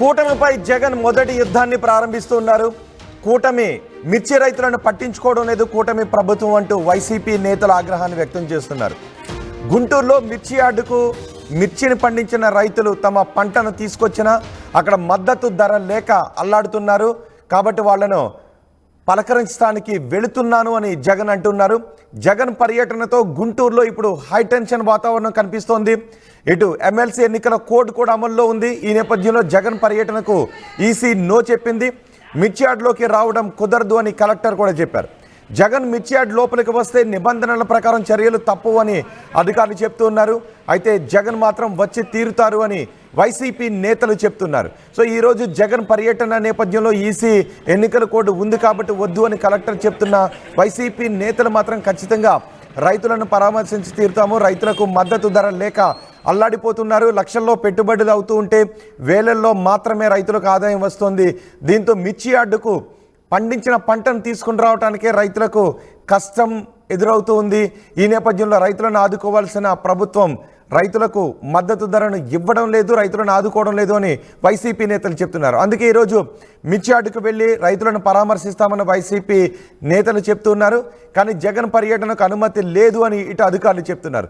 కూటమిపై జగన్ మొదటి యుద్ధాన్ని ప్రారంభిస్తున్నారు. కూటమి మిర్చి రైతులను పట్టించుకోవడం లేదు కూటమి ప్రభుత్వం అంటూ వైసీపీ నేతలు ఆగ్రహాన్ని వ్యక్తం చేస్తున్నారు. గుంటూరులో మిర్చి యార్డుకు మిర్చిని పండించిన రైతులు తమ పంటను తీసుకొచ్చినా అక్కడ మద్దతు ధర లేక అల్లాడుతున్నారు. కాబట్టి వాళ్లను పలకరించడానికి వెళుతున్నాను అని జగన్ అంటున్నారు. జగన్ పర్యటనతో గుంటూరులో ఇప్పుడు హైటెన్షన్ వాతావరణం కనిపిస్తోంది. ఇటు ఎమ్మెల్సీ ఎన్నికల కోడ్ కూడా అమల్లో ఉంది. ఈ నేపథ్యంలో జగన్ పర్యటనకు ఈసీ నో చెప్పింది. మిర్చి యార్డులోకి రావడం కుదరదు అని కలెక్టర్ కూడా చెప్పారు. జగన్ మిర్చి యార్డ్ లోపలికి వస్తే నిబంధనల ప్రకారం చర్యలు తప్పు అని అధికారులు చెప్తున్నారు. అయితే జగన్ మాత్రం వచ్చి తీరుతారు అని వైసీపీ నేతలు చెప్తున్నారు. సో ఈరోజు జగన్ పర్యటన నేపథ్యంలో ఈసీ ఎన్నికల కోడ్ ఉంది కాబట్టి వద్దు అని కలెక్టర్ చెప్తున్న వైసీపీ నేతలు మాత్రం ఖచ్చితంగా రైతులను పరామర్శించి తీరుతాము, రైతులకు మద్దతు ధర లేక అల్లాడిపోతున్నారు. లక్షల్లో పెట్టుబడులు అవుతూ ఉంటే వేలల్లో మాత్రమే రైతులకు ఆదాయం వస్తుంది. దీంతో మిర్చి యార్డుకు పండించిన పంటను తీసుకుని రావడానికే రైతులకు కష్టం ఎదురవుతూ ఉంది. ఈ నేపథ్యంలో రైతులను ఆదుకోవాల్సిన ప్రభుత్వం రైతులకు మద్దతు ధరను ఇవ్వడం లేదు, రైతులను ఆదుకోవడం లేదు అని వైసీపీ నేతలు చెప్తున్నారు. అందుకే ఈరోజు మిర్చి యార్డుకు వెళ్ళి రైతులను పరామర్శిస్తామని వైసీపీ నేతలు చెప్తున్నారు. కానీ జగన్ పర్యటనకు అనుమతి లేదు అని ఇటు అధికారులు చెప్తున్నారు.